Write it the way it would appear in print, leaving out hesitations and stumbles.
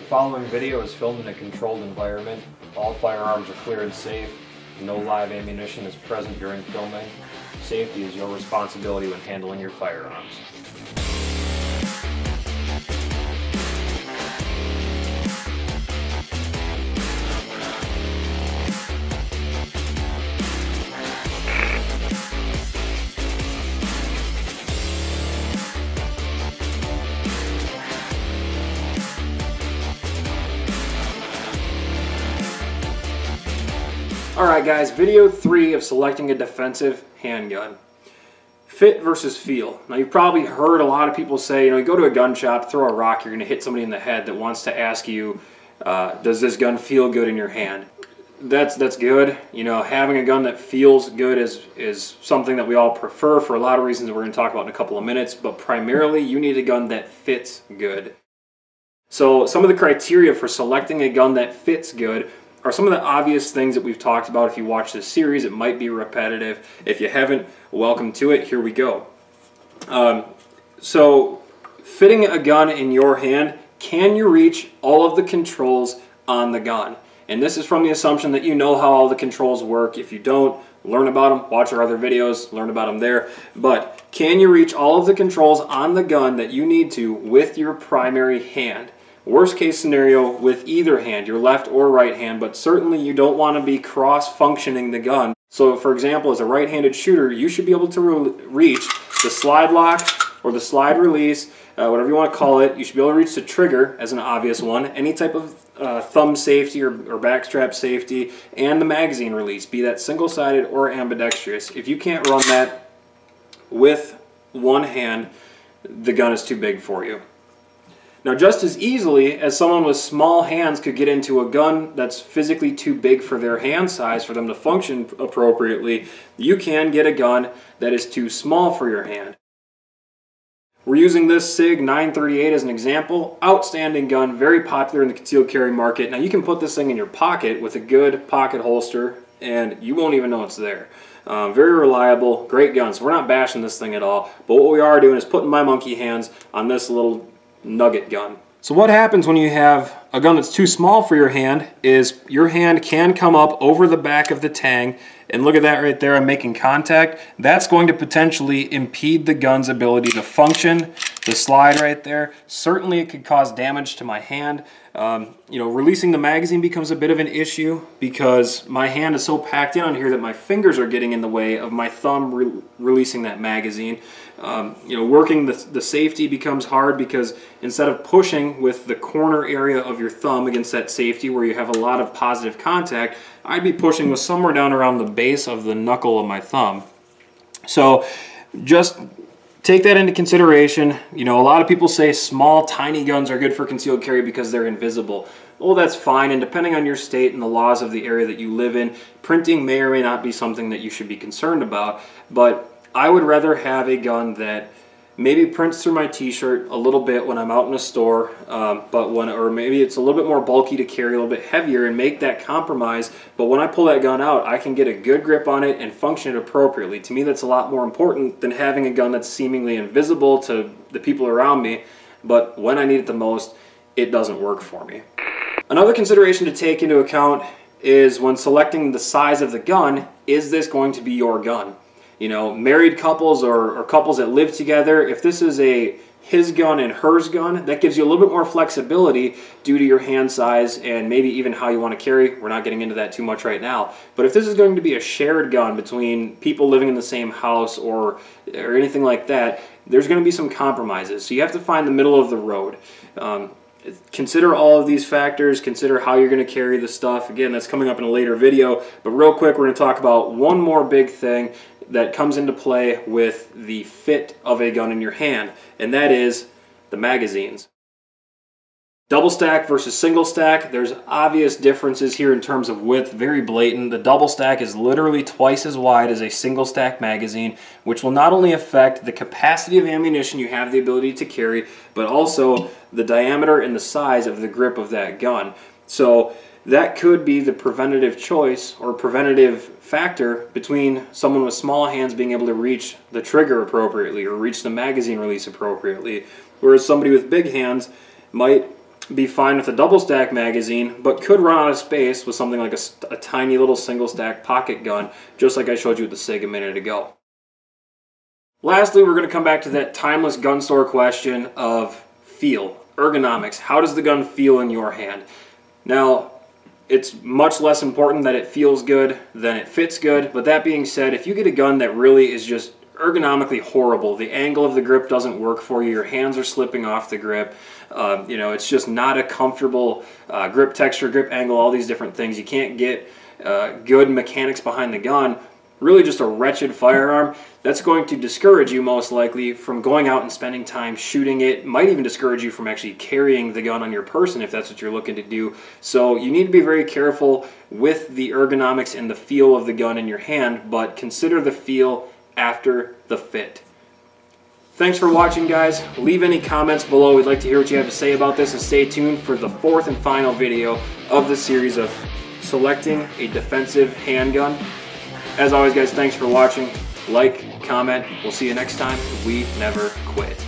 following video is filmed in a controlled environment. All firearms are clear and safe. No live ammunition is present during filming. Safety is your responsibility when handling your firearms. Alright guys, video 3 of selecting a defensive handgun. Fit versus feel. Now you've probably heard a lot of people say, you go to a gun shop, throw a rock, you're going to hit somebody in the head that wants to ask you, does this gun feel good in your hand? That's good. Having a gun that feels good is something that we all prefer for a lot of reasons that we're going to talk about in a couple of minutes, but primarily you need a gun that fits good. So some of the criteria for selecting a gun that fits good are some of the obvious things that we've talked about. If you watch this series, it might be repetitive. If you haven't, welcome to it. Here we go. So fitting a gun in your hand, can you reach all of the controls on the gun? And this is from the assumption that you know how all the controls work. If you don't, learn about them, watch our other videos, learn about them there. But can you reach all of the controls on the gun that you need to with your primary hand? Worst case scenario with either hand, your left or right hand, but certainly you don't want to be cross-functioning the gun. So for example, as a right-handed shooter, you should be able to reach the slide lock or the slide release, whatever you want to call it. You should be able to reach the trigger as an obvious one, any type of thumb safety or backstrap safety, and the magazine release, be that single-sided or ambidextrous. If you can't run that with one hand, the gun is too big for you. Now, just as easily as someone with small hands could get into a gun that's physically too big for their hand size for them to function appropriately, you can get a gun that is too small for your hand. We're using this SIG 938 as an example. Outstanding gun, very popular in the concealed carry market. Now, you can put this thing in your pocket with a good pocket holster and you won't even know it's there. Very reliable, great gun. So we're not bashing this thing at all, but what we are doing is putting my monkey hands on this little nugget gun. So what happens when you have a gun that's too small for your hand is your hand can come up over the back of the tang, and look at that right there, I'm making contact. That's going to potentially impede the gun's ability to function. The slide right there, certainly it could cause damage to my hand. Releasing the magazine becomes a bit of an issue because my hand is so packed in on here that my fingers are getting in the way of my thumb releasing that magazine. Working the safety becomes hard because instead of pushing with the corner area of your thumb against that safety where you have a lot of positive contact, I'd be pushing with somewhere down around the base of the knuckle of my thumb. So just take that into consideration. A lot of people say small, tiny guns are good for concealed carry because they're invisible. Well, that's fine, and depending on your state and the laws of the area that you live in, printing may or may not be something that you should be concerned about, but I would rather have a gun that maybe prints through my t-shirt a little bit when I'm out in a store, or maybe it's a little bit more bulky to carry, a little bit heavier, and make that compromise. But when I pull that gun out, I can get a good grip on it and function it appropriately. To me, that's a lot more important than having a gun that's seemingly invisible to the people around me, but when I need it the most, it doesn't work for me. Another consideration to take into account is when selecting the size of the gun, is this going to be your gun? Married couples or couples that live together, if this is a his gun and hers gun, that gives you a little bit more flexibility due to your hand size and maybe even how you want to carry. We're not getting into that too much right now. But if this is going to be a shared gun between people living in the same house or anything like that, there's going to be some compromises. So you have to find the middle of the road. Consider all of these factors, consider how you're going to carry the stuff. Again, that's coming up in a later video, but real quick, we're going to talk about one more big thing that comes into play with the fit of a gun in your hand, and that is the magazines. Double stack versus single stack, there's obvious differences here in terms of width, very blatant. The double stack is literally twice as wide as a single stack magazine, which will not only affect the capacity of ammunition you have the ability to carry, but also the diameter and the size of the grip of that gun. So that could be the preventative choice or preventative factor between someone with small hands being able to reach the trigger appropriately or reach the magazine release appropriately, whereas somebody with big hands might be fine with a double stack magazine, but could run out of space with something like a tiny little single stack pocket gun, just like I showed you with the SIG a minute ago. Lastly, we're going to come back to that timeless gun store question of feel, ergonomics. How does the gun feel in your hand? Now, it's much less important that it feels good than it fits good, but that being said, if you get a gun that really is just ergonomically horrible, the angle of the grip doesn't work for you, your hands are slipping off the grip, you know, it's just not a comfortable grip texture, grip angle, all these different things, you can't get good mechanics behind the gun, really just a wretched firearm, that's going to discourage you most likely from going out and spending time shooting it, might even discourage you from actually carrying the gun on your person if that's what you're looking to do. So you need to be very careful with the ergonomics and the feel of the gun in your hand, but consider the feel after the fit. Thanks for watching, guys. Leave any comments below. We'd like to hear what you have to say about this, and stay tuned for the fourth and final video of the series of selecting a defensive handgun. As always, guys, thanks for watching. Like, comment. We'll see you next time. We never quit.